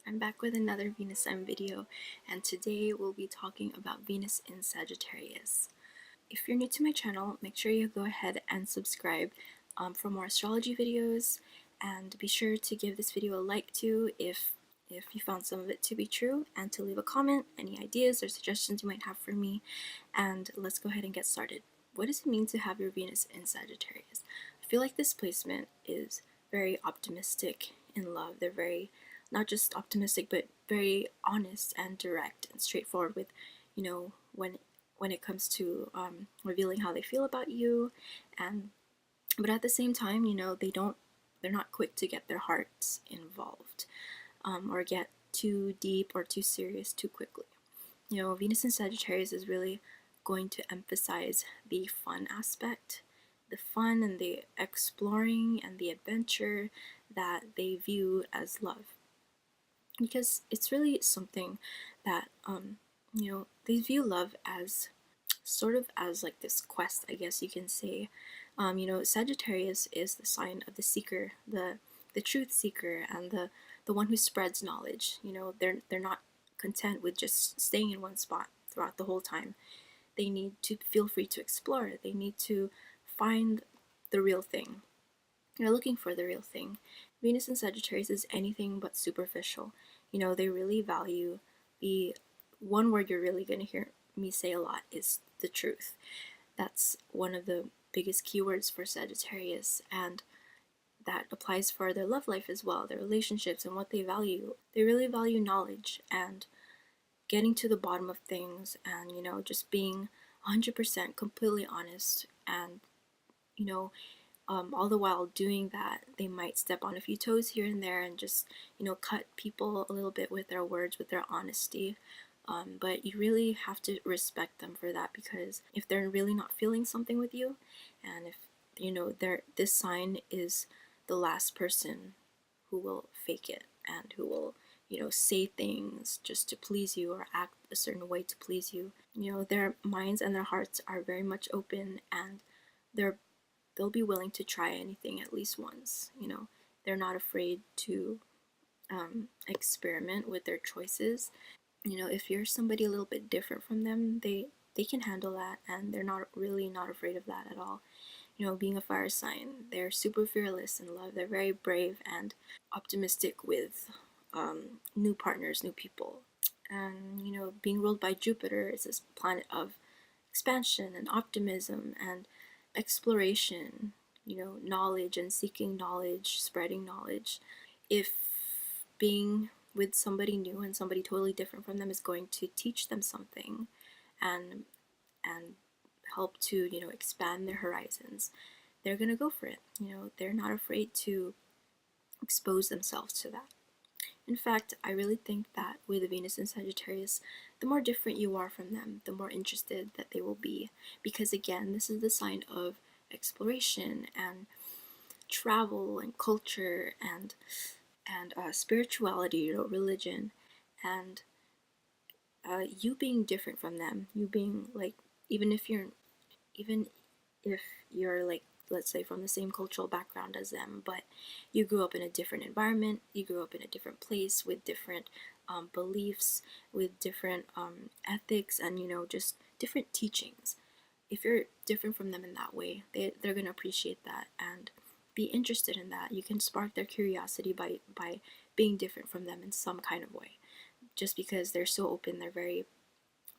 I'm back with another Venus sign video, and today we'll be talking about Venus in Sagittarius. If you're new to my channel, make sure you go ahead and subscribe for more astrology videos, and be sure to give this video a like too if you found some of it to be true, and to leave a comment, any ideas or suggestions you might have for me, and let's go ahead and get started. What does it mean to have your Venus in Sagittarius? I feel like this placement is very optimistic in love. They're very, not just optimistic, but very honest and direct and straightforward with, when it comes to revealing how they feel about you, and but at the same time, they're not quick to get their hearts involved, or get too deep or too serious too quickly. Venus in Sagittarius is really going to emphasize the fun aspect, the fun and the exploring and the adventure that they view as love. Because it's really something that, they view love as sort of as like this quest, I guess you can say. Sagittarius is the sign of the seeker, the truth seeker, and the one who spreads knowledge. They're not content with just staying in one spot throughout the whole time. They need to feel free to explore. They need to find the real thing. They're looking for the real thing. Venus in Sagittarius is anything but superficial. They really value the one word you're really going to hear me say a lot is the truth. That's one of the biggest keywords for Sagittarius, and that applies for their love life as well, their relationships and what they value. They really value knowledge and getting to the bottom of things, and just being 100% completely honest, and all the while doing that, they might step on a few toes here and there and just cut people a little bit with their words, with their honesty. But you really have to respect them for that, because if they're really not feeling something with you, and if this sign is the last person who will fake it and who will say things just to please you or act a certain way to please you. Their minds and their hearts are very much open, and they'll be willing to try anything at least once. They're not afraid to experiment with their choices. If you're somebody a little bit different from them, they can handle that, and they're not afraid of that at all. Being a fire sign, they're super fearless in love. They're very brave and optimistic with new partners, new people. And being ruled by Jupiter, is this planet of expansion and optimism and exploration, knowledge and seeking knowledge, spreading knowledge. If being with somebody new and somebody totally different from them is going to teach them something, and help to expand their horizons, they're gonna go for it. They're not afraid to expose themselves to that. In fact, I really think that with Venus in Sagittarius, the more different you are from them, the more interested that they will be. Because again, this is the sign of exploration and travel and culture and spirituality, religion, and you being different from them, you being like, even if you're like, let's say, from the same cultural background as them, but you grew up in a different environment, you grew up in a different place with different beliefs, with different ethics, and just different teachings. If you're different from them in that way, they're going to appreciate that and be interested in that. You can spark their curiosity by being different from them in some kind of way. Just because they're so open, they're very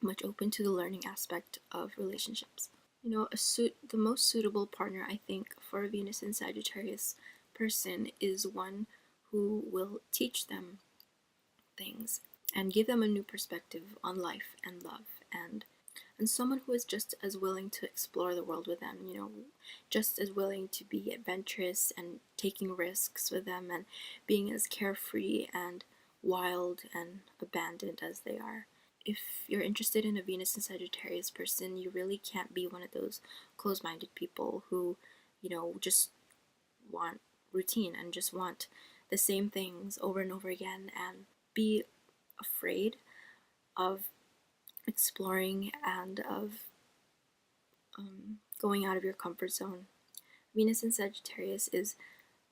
much open to the learning aspect of relationships. The most suitable partner, I think, for a Venus in Sagittarius person is one who will teach them things and give them a new perspective on life and love, and someone who is just as willing to explore the world with them, just as willing to be adventurous and taking risks with them, and being as carefree and wild and abandoned as they are. If you're interested in a Venus and Sagittarius person, you really can't be one of those closed-minded people who, just want routine and just want the same things over and over again, and be afraid of exploring and of going out of your comfort zone. Venus in Sagittarius is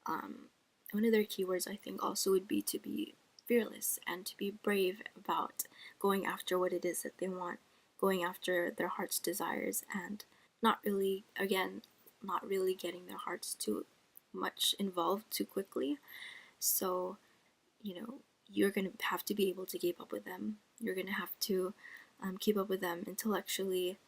one of their keywords, I think, also would be to be fearless and to be brave about going after what it is that they want, going after their heart's desires, and not really, again, not really getting their hearts too much involved too quickly. So, you know, you're going to have to be able to keep up with them. You're going to have to keep up with them intellectually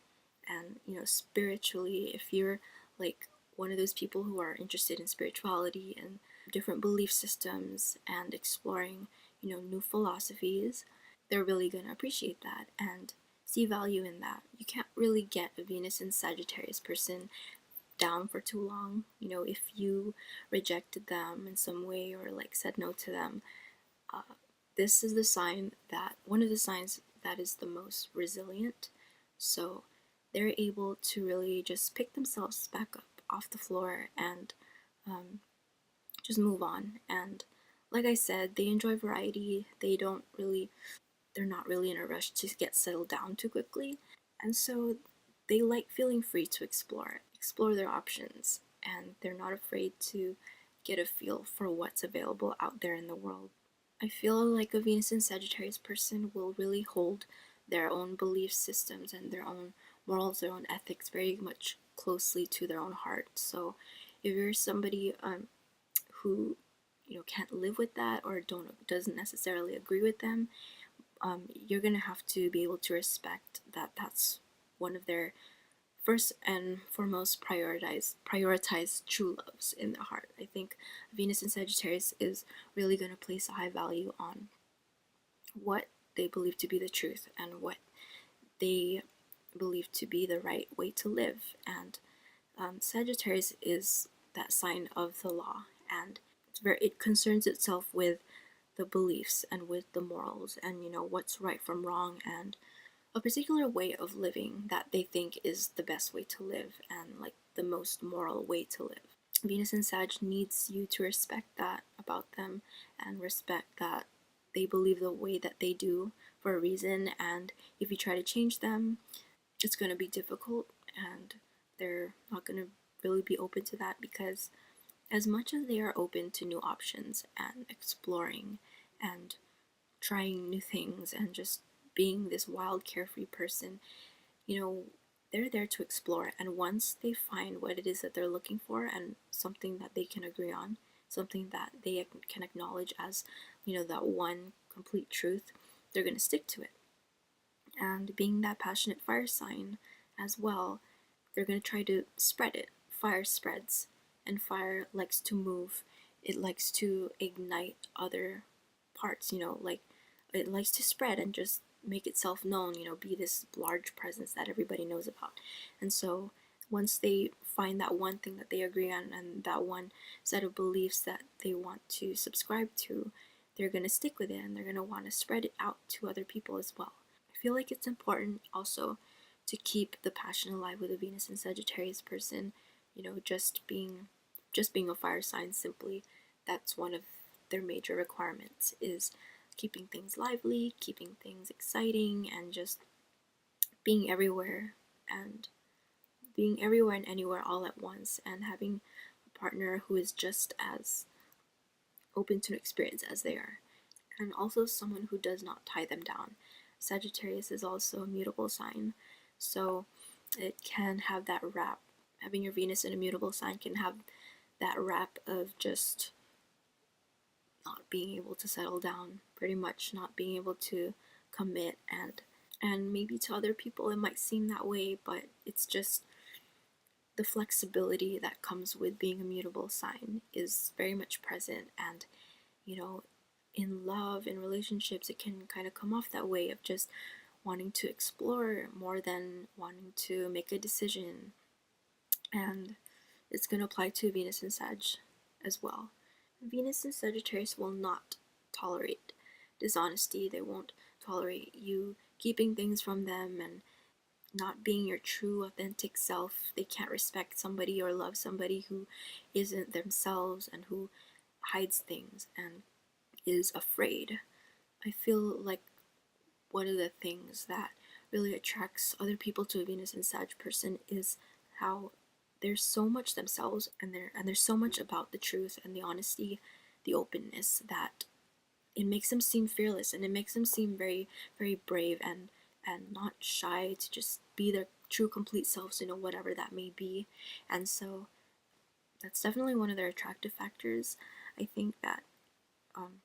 and, you know, spiritually. If you're like one of those people who are interested in spirituality and different belief systems and exploring, you know, new philosophies, they're really going to appreciate that and see value in that. You can't really get a Venus and Sagittarius person down for too long. You know, if you rejected them in some way or like said no to them, this is the sign that one of the signs that is the most resilient. So they're able to really just pick themselves back up off the floor and just move on. And like I said, they enjoy variety. They're not really in a rush to get settled down too quickly. And so they like feeling free to explore their options, and they're not afraid to get a feel for what's available out there in the world. I feel like a Venus and Sagittarius person will really hold their own belief systems and their own morals, their own ethics very much closely to their own heart. So if you're somebody who, you know, can't live with that or doesn't necessarily agree with them, you're gonna have to be able to respect that that's one of their first and foremost prioritize true loves in their heart. I think Venus in Sagittarius is really going to place a high value on what they believe to be the truth and what they believe to be the right way to live. And Sagittarius is that sign of the law, and it concerns itself with the beliefs and with the morals and, you know, what's right from wrong, and a particular way of living that they think is the best way to live and like the most moral way to live. Venus and Sag needs you to respect that about them and respect that they believe the way that they do for a reason, and if you try to change them, it's going to be difficult, and they're not going to really be open to that, because as much as they are open to new options and exploring and trying new things and just being this wild, carefree person, you know, they're there to explore. And once they find what it is that they're looking for and something that they can agree on, something that they can acknowledge as, you know, that one complete truth, they're going to stick to it. And being that passionate fire sign as well, they're going to try to spread it. Fire spreads, and fire likes to move. It likes to ignite other parts, you know, like it likes to spread and just make itself known, you know, be this large presence that everybody knows about. And so once they find that one thing that they agree on and that one set of beliefs that they want to subscribe to, they're going to stick with it and they're going to want to spread it out to other people as well. I feel like it's important also to keep the passion alive with a Venus and Sagittarius person, you know, just being a fire sign simply. That's one of their major requirements, is keeping things lively, keeping things exciting, and just being everywhere and being everywhere and anywhere all at once, and having a partner who is just as open to an experience as they are, and also someone who does not tie them down. Sagittarius is also a mutable sign, so it can have that rap. Having your Venus in a mutable sign can have that rap of just not being able to settle down, pretty much not being able to commit, and maybe to other people it might seem that way, but it's just the flexibility that comes with being a mutable sign is very much present. And, you know, in love, in relationships, it can kind of come off that way of just wanting to explore more than wanting to make a decision. And it's going to apply to Venus and Sag as well. Venus and Sagittarius will not tolerate dishonesty. They won't tolerate you keeping things from them and not being your true, authentic self. They can't respect somebody or love somebody who isn't themselves and who hides things and is afraid. I feel like one of the things that really attracts other people to a Venus and Sag person is how they're so much themselves, and they're so much about the truth and the honesty, the openness, that it makes them seem fearless, and it makes them seem very, very brave and not shy to just be their true complete selves, whatever that may be. And so that's definitely one of their attractive factors. I think that um,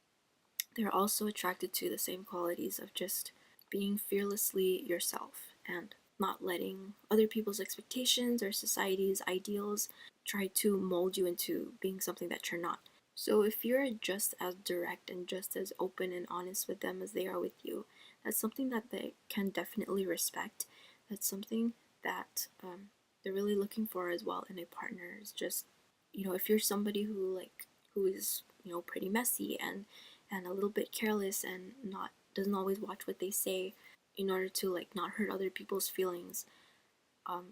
they're also attracted to the same qualities of just being fearlessly yourself and not letting other people's expectations or society's ideals try to mold you into being something that you're not. So if you're just as direct and just as open and honest with them as they are with you, that's something that they can definitely respect. That's something that they're really looking for as well in a partner. Is just, if you're somebody who is, pretty messy and a little bit careless and not doesn't always watch what they say in order to like not hurt other people's feelings.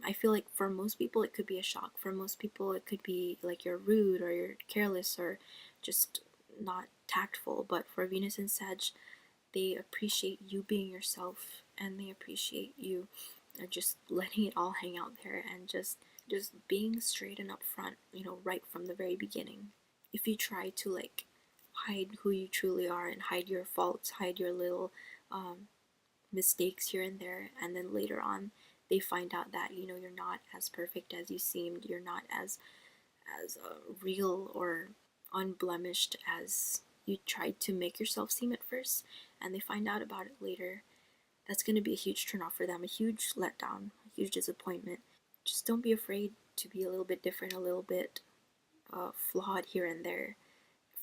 I feel like for most people it could be a shock. For most people it could be like you're rude or you're careless or just not tactful. But for Venus and Sag, they appreciate you being yourself, and they appreciate you just letting it all hang out there and just being straight and upfront, right from the very beginning. If you try to like hide who you truly are and hide your faults, hide your little mistakes here and there, and then later on they find out that you're not as perfect as you seemed, you're not as real or unblemished as you tried to make yourself seem at first, and they find out about it later, that's going to be a huge turnoff for them, a huge letdown, a huge disappointment. Just don't be afraid to be a little bit different, a little bit flawed here and there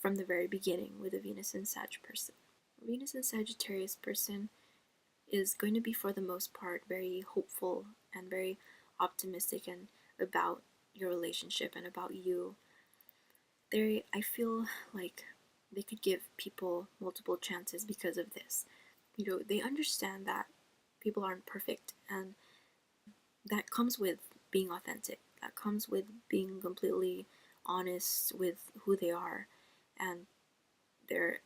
from the very beginning with a Venus and Sag person. A Venus and Sagittarius person is going to be, for the most part, very hopeful and very optimistic and about your relationship and about you. I feel like they could give people multiple chances because of this. They understand that people aren't perfect, and that comes with being authentic. That comes with being completely honest with who they are. And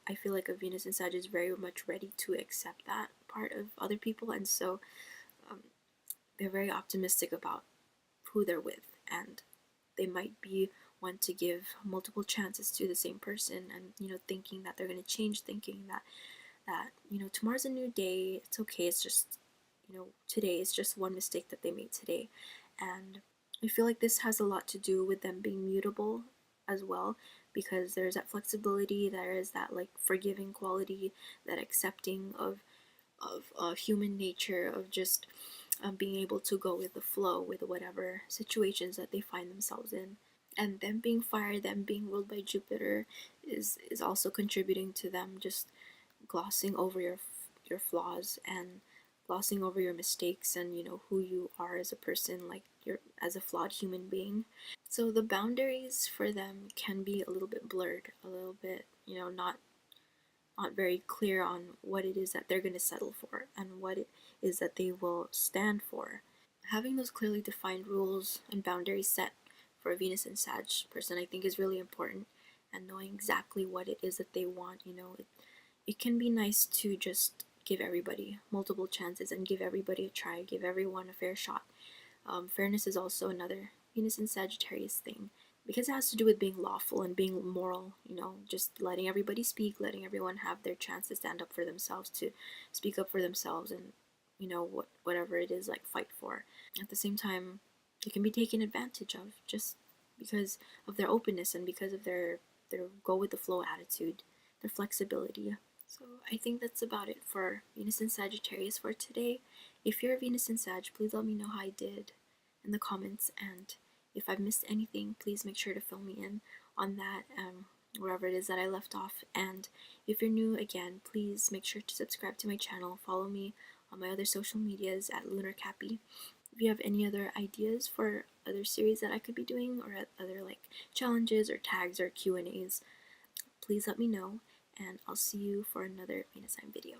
I feel like a Venus and Sag is very much ready to accept that part of other people, and so um, they're very optimistic about who they're with, and they might be one to give multiple chances to the same person, and thinking that they're going to change, thinking that tomorrow's a new day, it's okay, it's just today is just one mistake that they made today. And I feel like this has a lot to do with them being mutable as well, because there's that flexibility, there is that like forgiving quality, that accepting of human nature, of just being able to go with the flow with whatever situations that they find themselves in. And them being fire, them being ruled by Jupiter, is also contributing to them just glossing over your flaws and glossing over your mistakes and who you are as a person, like you're as a flawed human being. So the boundaries for them can be a little bit blurred, a little bit not very clear on what it is that they're going to settle for and what it is that they will stand for. Having those clearly defined rules and boundaries set for a Venus and Sag person, I think, is really important, and knowing exactly what it is that they want. It can be nice to just give everybody multiple chances and give everybody a try, give everyone a fair shot. Fairness is also another Venus and Sagittarius thing, because it has to do with being lawful and being moral, just letting everybody speak, letting everyone have their chance to stand up for themselves, to speak up for themselves, and whatever it is, like, fight for. At the same time, they can be taken advantage of just because of their openness and because of their go with the flow attitude, their flexibility. So I think that's about it for Venus and Sagittarius for today. If you're a Venus and Sag, please let me know how I did in the comments, and if I've missed anything, please make sure to fill me in on that, wherever it is that I left off. And if you're new, again, please make sure to subscribe to my channel, follow me on my other social medias at lunarcappy. If you have any other ideas for other series that I could be doing, or other like challenges or tags or Q&As, please let me know, and I'll see you for another Venus sign video.